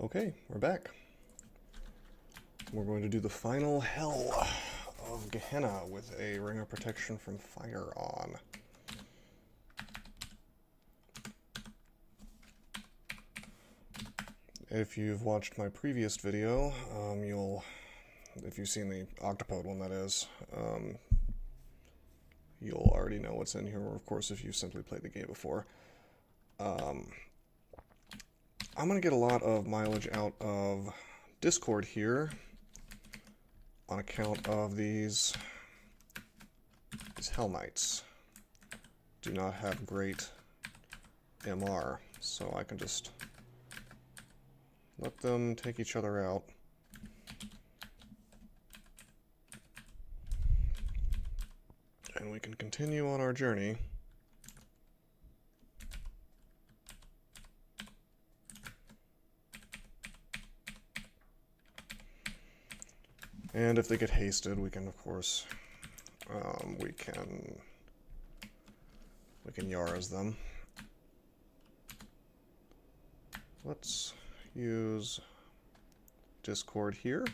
Okay, we're back. We're going to do the final hell of Gehenna with a ring of protection from fire on. If you've watched my previous video, if you've seen the octopode one that is, you'll already know what's in here, or of course if you've simply played the game before. I'm going to get a lot of mileage out of Discord here on account of these Hell Knights. Do not have great MR, so I can just let them take each other out. And we can continue on our journey. And if they get hasted, we can, of course, we can Yara's them. Let's use Discord here.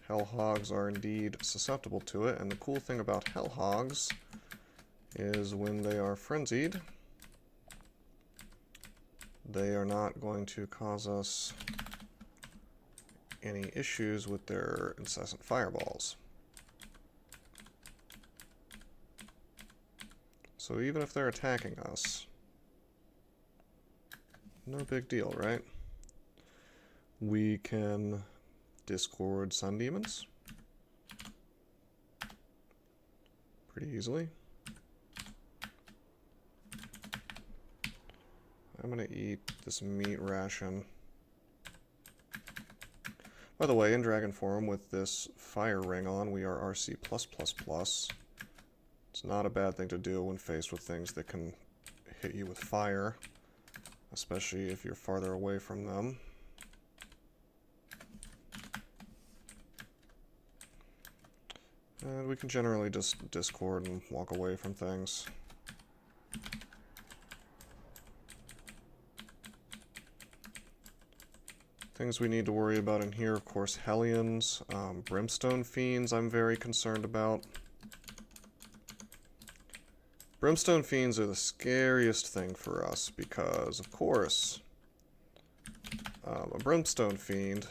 Hellhogs are indeed susceptible to it, and the cool thing about Hellhogs is when they are frenzied, they are not going to cause us any issues with their incessant fireballs. So even if they're attacking us, no big deal, right? We can Discord Sun Demons pretty easily. I'm gonna eat this meat ration. By the way, in Dragon form with this fire ring on, we are RC+++. It's not a bad thing to do when faced with things that can hit you with fire, especially if you're farther away from them. And we can generally just Discord and walk away from things. Things we need to worry about in here, of course, Hellions, Brimstone Fiends I'm very concerned about. Brimstone Fiends are the scariest thing for us because, of course, a Brimstone Fiend,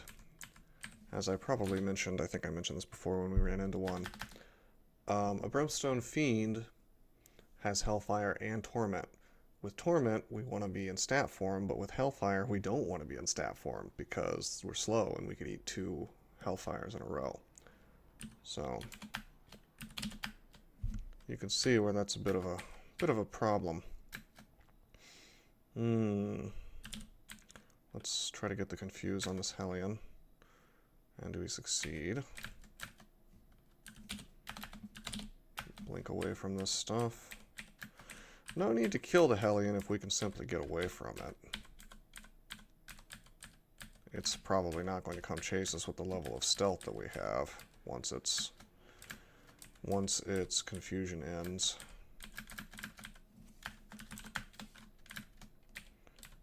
as I probably mentioned, I think I mentioned this before when we ran into one, a Brimstone Fiend has Hellfire and Torment. With Torment, we want to be in stat form, but with Hellfire, we don't want to be in stat form because we're slow and we could eat 2 Hellfires in a row. So you can see where that's a bit of a problem. Let's try to get the Confuse on this Hellion. And do we succeed? Blink away from this stuff. No need to kill the Hellion if we can simply get away from it. It's probably not going to come chase us with the level of stealth that we have once its confusion ends.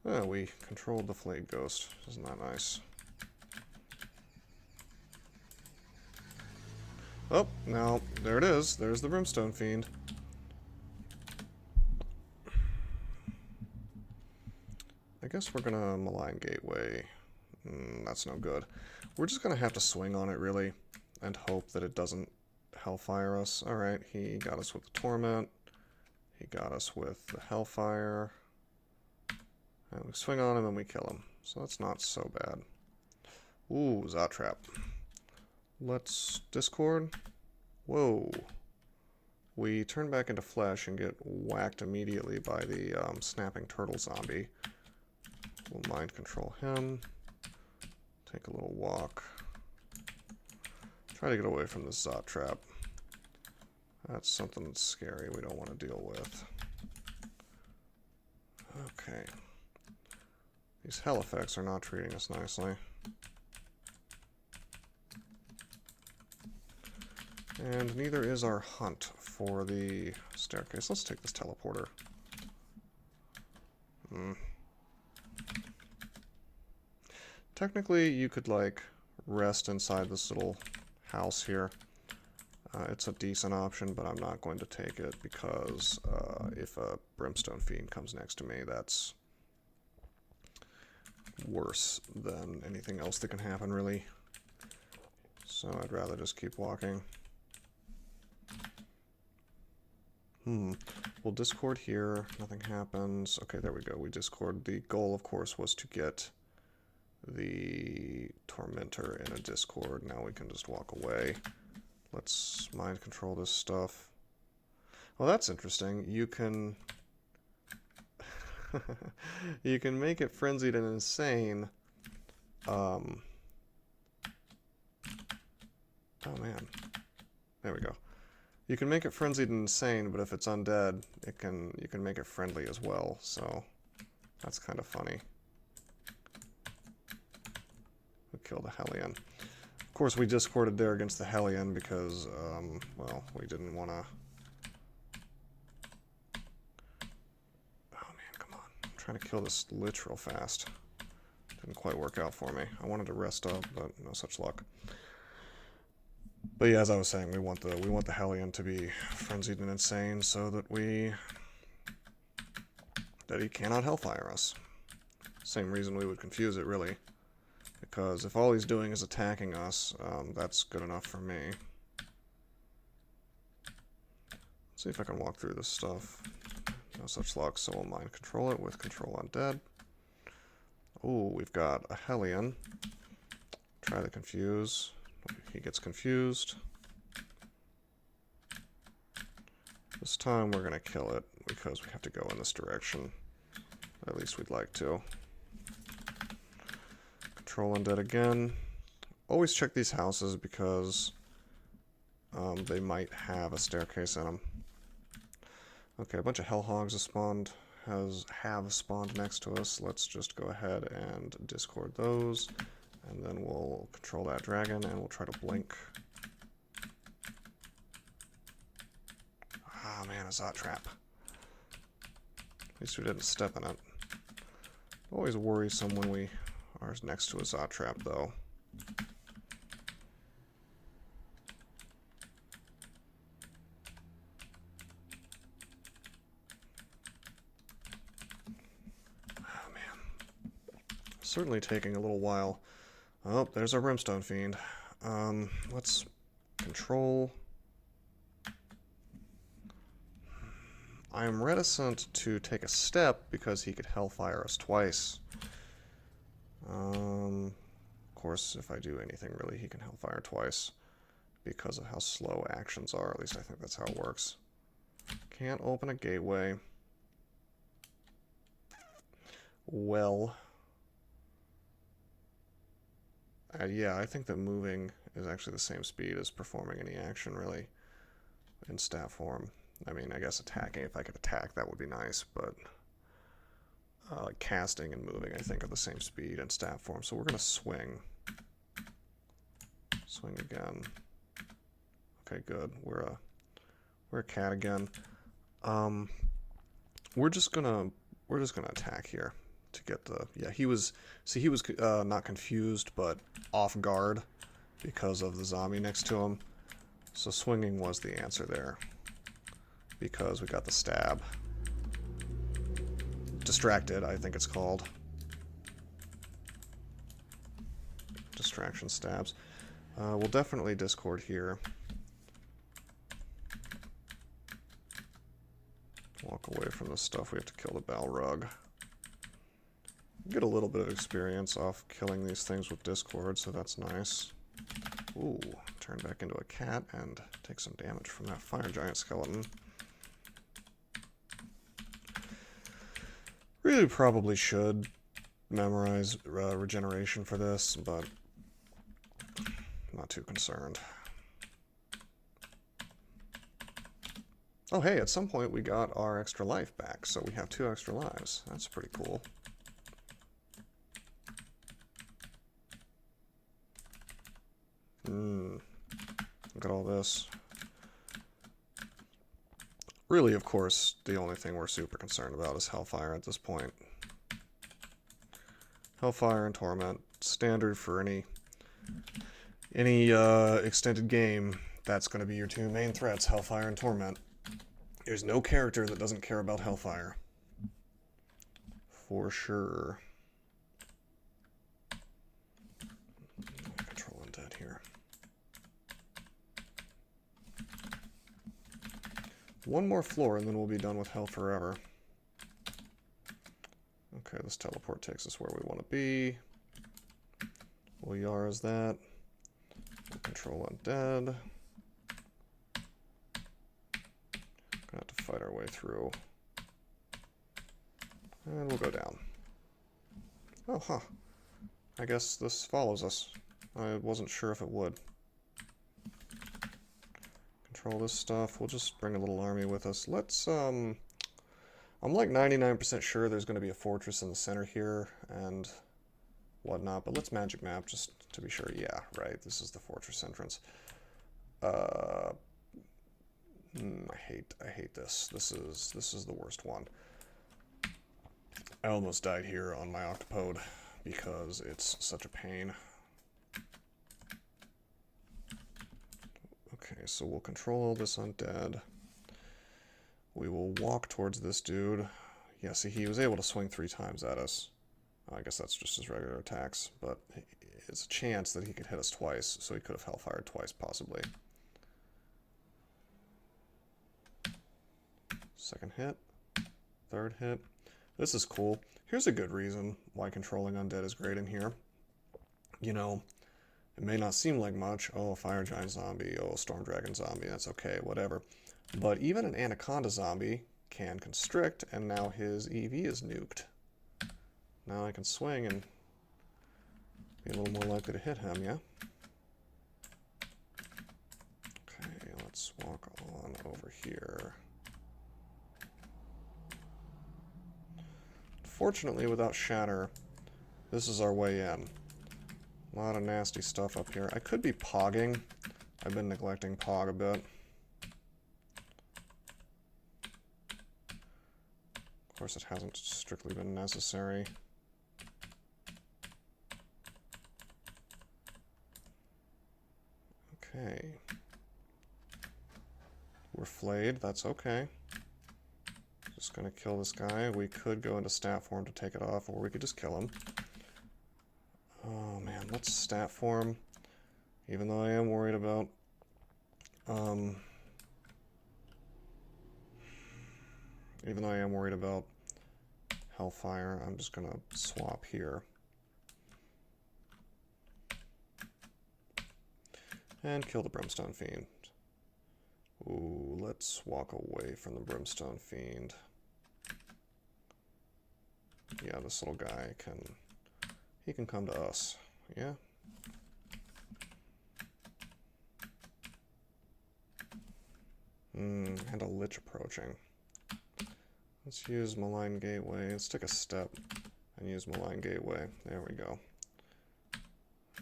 Oh, we controlled the Flayed Ghost. Isn't that nice? Oh, now, there it is. There's the Brimstone Fiend. I guess we're gonna Malign Gateway. That's no good. We're just gonna have to swing on it, really, and hope that it doesn't Hellfire us. Alright, he got us with the Torment. He got us with the Hellfire. And we swing on him and we kill him. So that's not so bad. Ooh, Zotrap. Let's Discord. Whoa. We turn back into flesh and get whacked immediately by the snapping turtle zombie. We'll mind control him. Take a little walk. Try to get away from this Zotrap. That's something that's scary we don't want to deal with. Okay. These hell effects are not treating us nicely. And neither is our hunt for the staircase. Let's take this teleporter. Technically, you could, like, rest inside this little house here. It's a decent option, but I'm not going to take it because if a Brimstone Fiend comes next to me, that's worse than anything else that can happen, really. So I'd rather just keep walking. We'll discord here. Nothing happens. Okay, there we go. We discord. The goal, of course, was to get the Tormentor in a discord. Now we can just walk away. Let's mind control this stuff. Well, that's interesting. You can... you can make it frenzied and insane. Oh, man. There we go. You can make it frenzied and insane, but if it's undead, you can make it friendly as well, so that's kind of funny. We killed the Hellion. Of course, we discorded there against the Hellion because, well, we didn't want to... Oh man, come on. I'm trying to kill this Lich real fast. Didn't quite work out for me. I wanted to rest up, but no such luck. But yeah, as I was saying, we want the Hellion to be frenzied and insane so that he cannot Hellfire us. Same reason we would confuse it, really. Because if all he's doing is attacking us, that's good enough for me. Let's see if I can walk through this stuff. No such luck, so we'll mind control it with Control Undead. Ooh, we've got a Hellion. Try the Confuse. He gets confused. This time we're going to kill it because we have to go in this direction. At least we'd like to. Control Undead again. Always check these houses because they might have a staircase in them. Okay, a bunch of Hellhogs have spawned next to us. Let's just go ahead and discord those. And then we'll control that dragon, and we'll try to blink. Ah, man, a Zot Trap. At least we didn't step in it. Always worrisome when we are next to a Zot Trap, though. Oh, man. Certainly taking a little while. Oh, there's our Brimstone Fiend. Let's control. I am reticent to take a step because he could Hellfire us twice. Of course, if I do anything, really, he can Hellfire twice because of how slow actions are. At least I think that's how it works. Can't open a gateway. Well... yeah, I think that moving is actually the same speed as performing any action, really, in stat form. I mean, I guess attacking, if I could attack, that would be nice, but casting and moving, I think, are the same speed in stat form. So we're going to swing. Swing again. Okay, good. We're a cat again. We're just gonna attack here. To get the... Yeah, he was not confused, but off guard because of the zombie next to him. So swinging was the answer there. Because we got the stab. Distracted, I think it's called. Distraction stabs. We'll definitely discord here. Walk away from this stuff. We have to kill the Balrog. Get a little bit of experience off killing these things with discord, so that's nice. Ooh, turn back into a cat and take some damage from that fire giant skeleton. Really probably should memorize regeneration for this, but I'm not too concerned. Oh hey, at some point we got our extra life back, so we have 2 extra lives. That's pretty cool. Look at all this. Really, of course, the only thing we're super concerned about is Hellfire at this point. Hellfire and Torment, standard for any extended game. That's going to be your two main threats, Hellfire and Torment. There's no character that doesn't care about Hellfire. For sure. Control Undead here. One more floor and then we'll be done with Hell forever. Okay, this teleport takes us where we want to be. We'll Yara's that. We'll control Undead. Gonna have to fight our way through. And we'll go down. Oh, huh. I guess this follows us. I wasn't sure if it would. Control this stuff. We'll just bring a little army with us. Let's, I'm like 99% sure there's going to be a fortress in the center here and whatnot, but let's magic map just to be sure. Yeah, right. This is the fortress entrance. I hate this. This is the worst one. I almost died here on my Octopode because it's such a pain. Okay, so we'll control all this undead. We will walk towards this dude. Yeah, see, he was able to swing 3 times at us. I guess that's just his regular attacks, but it's a chance that he could hit us twice, so he could have Hellfired twice, possibly. Second hit. Third hit. This is cool. Here's a good reason why controlling undead is great in here. You know, it may not seem like much. Oh, a fire giant zombie. Oh, a storm dragon zombie. That's okay, whatever. But even an anaconda zombie can constrict, and now his EV is nuked. Now I can swing and be a little more likely to hit him, yeah? Okay, let's walk on over here. Fortunately, without Shatter, this is our way in. A lot of nasty stuff up here. I could be pogging. I've been neglecting pog a bit. Of course, it hasn't strictly been necessary. Okay. We're flayed. That's okay. Just gonna kill this guy. We could go into stat form to take it off, or we could just kill him. Oh man, let's stat form. Even though I am worried about Hellfire, I'm just gonna swap here. And kill the Brimstone Fiend. Ooh, let's walk away from the Brimstone Fiend. Yeah, this little guy he can come to us. Yeah. And a Lich approaching. Let's use Malign Gateway. Let's take a step and use Malign Gateway. There we go.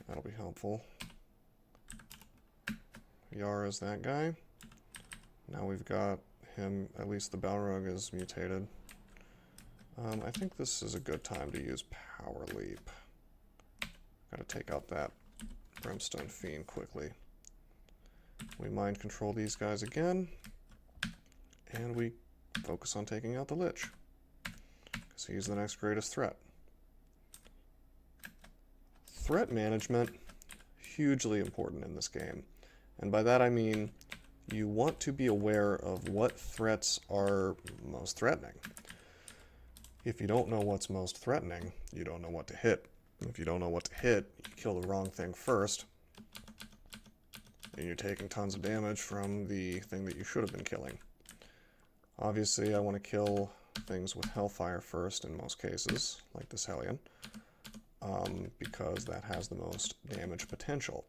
That'll be helpful. Yara's that guy. Now we've got him, at least the Balrog is mutated. I think this is a good time to use Power Leap. Gotta take out that Brimstone Fiend quickly. We mind control these guys again. And we focus on taking out the Lich. Because he's the next greatest threat. Threat management, hugely important in this game. And by that I mean, you want to be aware of what threats are most threatening. If you don't know what's most threatening, you don't know what to hit. If you don't know what to hit, you kill the wrong thing first, and you're taking tons of damage from the thing that you should have been killing. Obviously, I want to kill things with Hellfire first in most cases, like this Hellion, because that has the most damage potential.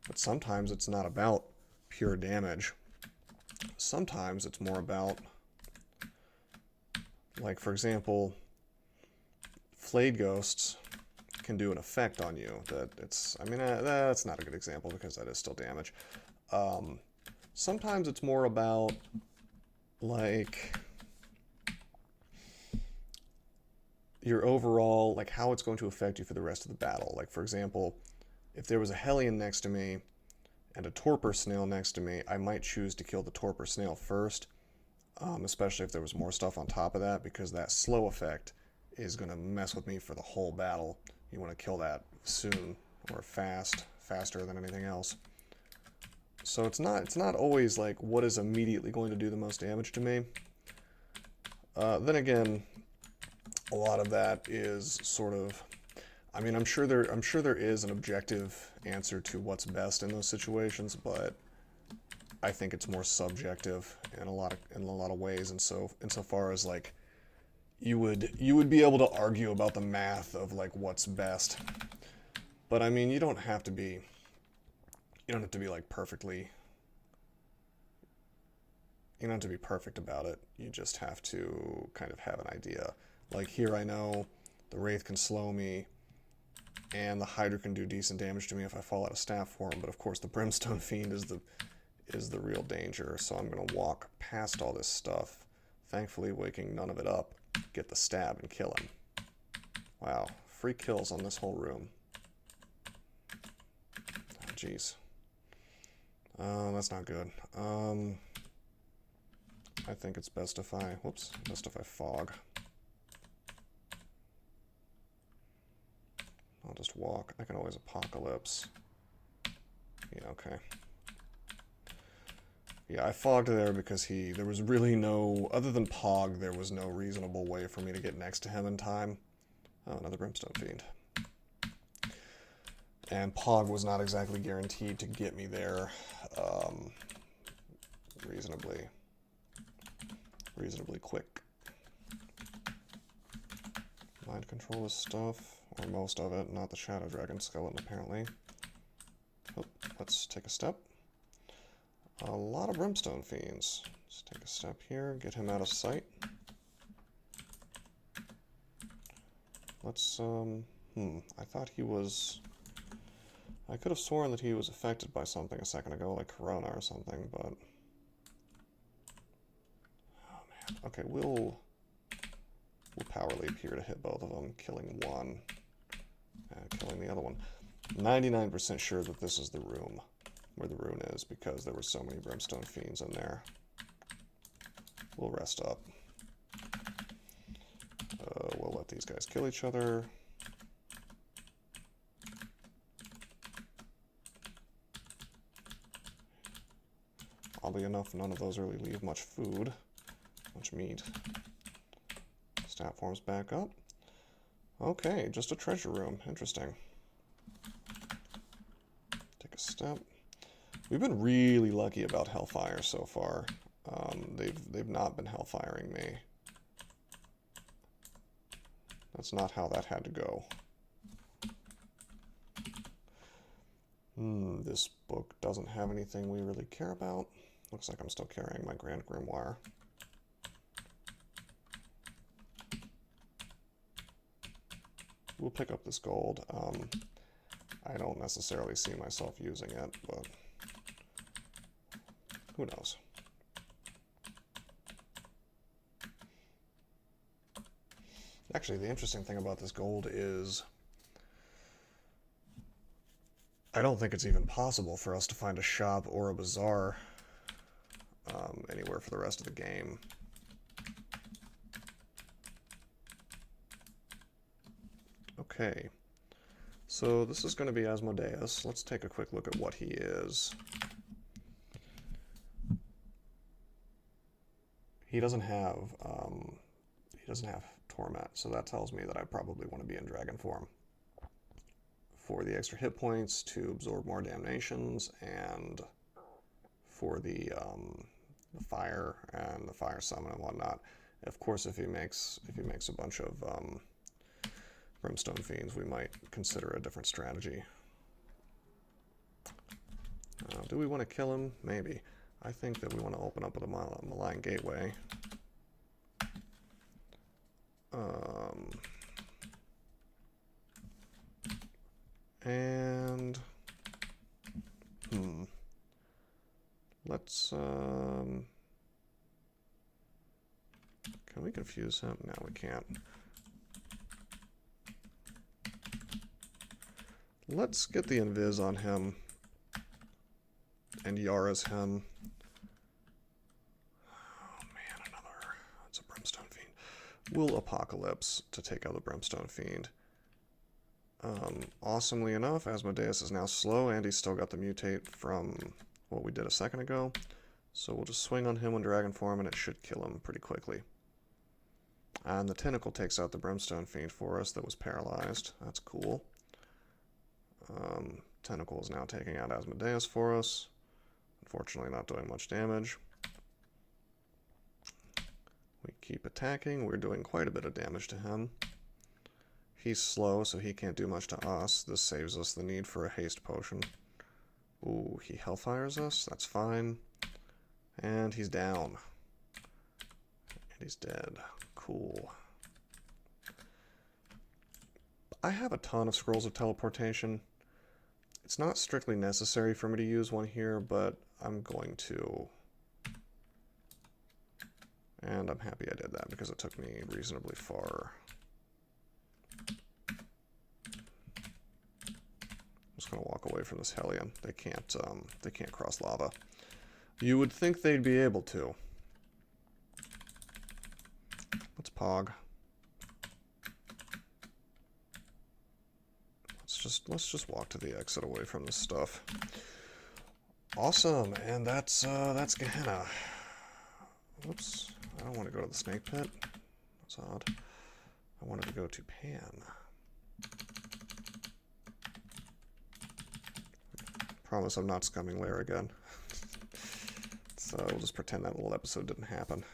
But sometimes it's not about pure damage. Sometimes it's more about, like, for example, Flayed Ghosts can do an effect on you that that's not a good example because that is still damage. Sometimes it's more about, like, your overall, like how it's going to affect you for the rest of the battle. Like for example, if there was a Hellion next to me and a Torpor Snail next to me, I might choose to kill the Torpor Snail first, especially if there was more stuff on top of that, because that slow effect is going to mess with me for the whole battle. You want to kill that soon or faster than anything else. So it's not always like what is immediately going to do the most damage to me. Then again, a lot of that is sort of, I mean, I'm sure there is an objective answer to what's best in those situations, but I think it's more subjective in a lot of ways. And so insofar as like you would be able to argue about the math of like what's best, but I mean you don't have to be like perfectly. You don't have to be perfect about it. You just have to kind of have an idea. Like here I know the Wraith can slow me, and the Hydra can do decent damage to me if I fall out of staff form, but of course the Brimstone Fiend is the real danger, so I'm going to walk past all this stuff, thankfully waking none of it up, get the stab and kill him. Wow, free kills on this whole room. Oh, jeez. That's not good. I think it's best if I fog. I'll just walk. I can always Apocalypse. Yeah, okay. Yeah, I fogged there because there was really no, other than Pog, there was no reasonable way for me to get next to him in time. Oh, another Brimstone Fiend. And Pog was not exactly guaranteed to get me there reasonably quick. Mind control this stuff, or most of it, not the Shadow Dragon skeleton apparently. Oh, let's take a step. A lot of Brimstone Fiends. Let's take a step here, get him out of sight. Let's, I thought he was... I could have sworn that he was affected by something a second ago, like Corona or something, but... Oh man. Okay, we'll Power Leap here to hit both of them, killing one, and killing the other one. 99% sure that this is the room where the rune is, because there were so many Brimstone Fiends in there. We'll rest up. We'll let these guys kill each other. Oddly enough, none of those really leave much food, much meat. Stat forms back up. Okay, just a treasure room. Interesting. Take a step. We've been really lucky about Hellfire so far. They've not been Hellfiring me. That's not how that had to go. This book doesn't have anything we really care about. Looks like I'm still carrying my Grand Grimoire. We'll pick up this gold. I don't necessarily see myself using it, but who knows? Actually, the interesting thing about this gold is I don't think it's even possible for us to find a shop or a bazaar anywhere for the rest of the game. Okay, so this is going to be Asmodeus. Let's take a quick look at what he is. He doesn't have Torment, so that tells me that I probably want to be in dragon form. For the extra hit points to absorb more damnations, and for the fire and the fire summon and whatnot. Of course, if he makes a bunch of Brimstone Fiends, we might consider a different strategy. Do we want to kill him? Maybe. I think that we want to open up with a Malign Gateway. And let's can we confuse him? No, we can't. Let's get the invis on him and Yara's him. Oh man, another. That's a Brimstone Fiend. We'll Apocalypse to take out the Brimstone Fiend. Awesomely enough, Asmodeus is now slow, and he's still got the mutate from what we did a second ago. So we'll just swing on him in dragon form, and it should kill him pretty quickly. And the Tentacle takes out the Brimstone Fiend for us that was paralyzed. That's cool. Tentacle is now taking out Asmodeus for us. Unfortunately not doing much damage. We keep attacking. We're doing quite a bit of damage to him. He's slow, so he can't do much to us. This saves us the need for a haste potion. Ooh, he hellfires us. That's fine. And he's down. And he's dead. Cool. I have a ton of scrolls of teleportation. It's not strictly necessary for me to use one here, but I'm going to. And I'm happy I did that because it took me reasonably far. I'm just gonna walk away from this Hellion. They can't cross lava. You would think they'd be able to. Let's pog. Let's just walk to the exit away from this stuff. Awesome, and that's Gehenna. Whoops, I don't want to go to the snake pit. That's odd. I wanted to go to Pan. Promise I'm not scumming Lair again. So we'll just pretend that little episode didn't happen.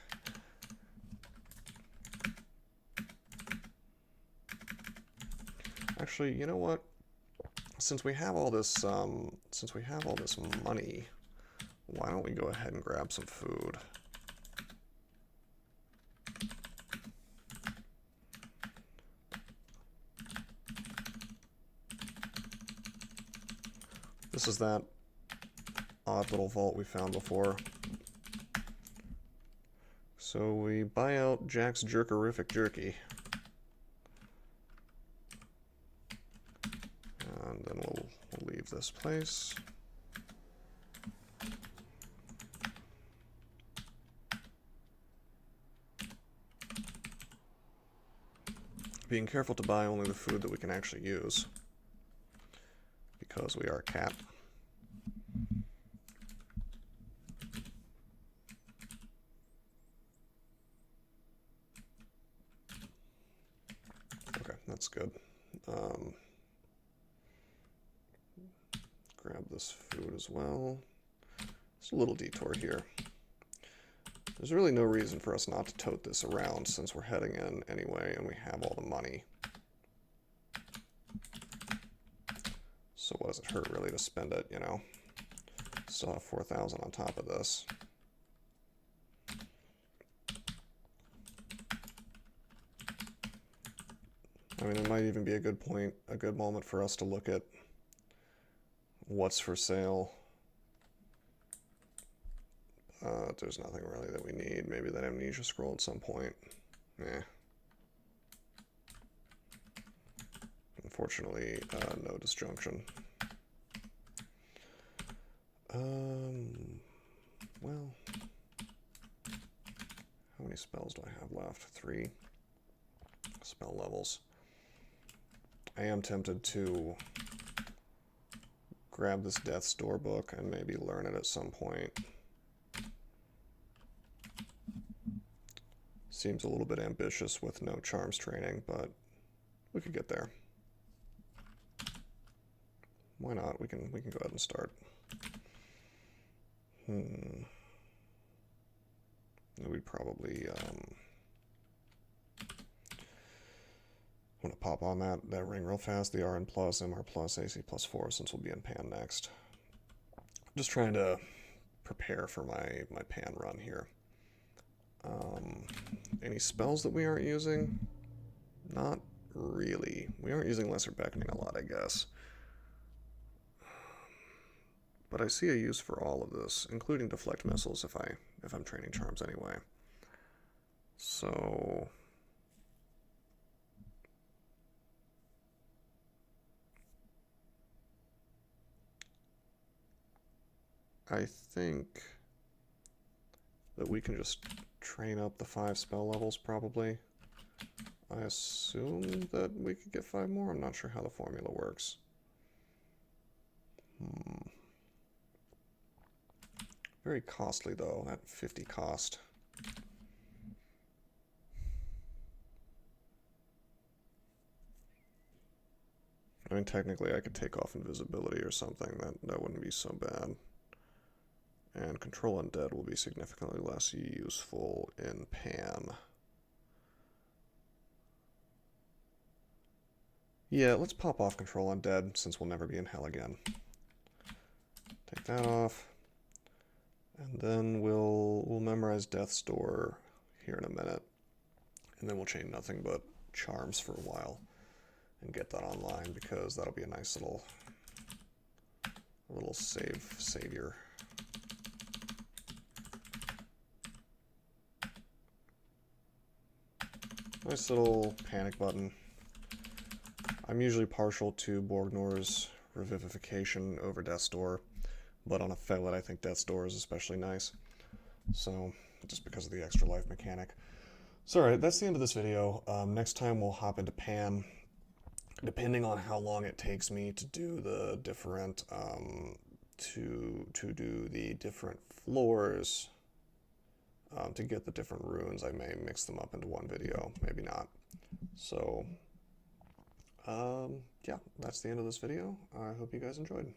Actually, you know what? Since we have all this money, why don't we go ahead and grab some food? This is that odd little vault we found before. So we buy out Jack's Jerkerific Jerky. And then we'll leave this place. Being careful to buy only the food that we can actually use, because we are a cat. Okay, that's good. Grab this food as well. It's a little detour here. There's really no reason for us not to tote this around since we're heading in anyway and we have all the money. So what does it hurt really to spend it, you know? Still have 4,000 on top of this. I mean, it might even be a good moment for us to look at what's for sale. There's nothing really that we need. Maybe that amnesia scroll at some point. Eh. Unfortunately, no disjunction. Well, how many spells do I have left? 3 spell levels. I am tempted to grab this Death's Door book and maybe learn it at some point. Seems a little bit ambitious with no charms training, but we could get there. Why not? We can go ahead and start. We'd probably want to pop on that ring real fast. The RN plus, MR plus, AC plus 4, since we'll be in Pan next. Just trying to prepare for my Pan run here. Any spells that we aren't using? Not really. We aren't using Lesser Beckoning a lot, I guess. But I see a use for all of this, including Deflect Missiles if I'm training charms anyway. So I think that we can just train up the 5 spell levels, probably. I assume that we could get 5 more. I'm not sure how the formula works. Very costly, though, at 50 cost. I mean, technically, I could take off invisibility or something. That wouldn't be so bad. And control undead will be significantly less useful in Pan. Yeah, let's pop off control undead, since we'll never be in hell again. Take that off. And then we'll memorize Death's Door here in a minute. And then we'll chain nothing but charms for a while and get that online, because that'll be a nice little savior. Nice little panic button. I'm usually partial to Borgnor's Revivification over Death's Door, but on a Felid I think Death's Door is especially nice. So, just because of the extra life mechanic. So alright, that's the end of this video. Next time we'll hop into Pan. Depending on how long it takes me to do the different, to do the different floors, to get the different runes, I may mix them up into one video, maybe not. So, yeah, that's the end of this video. I hope you guys enjoyed.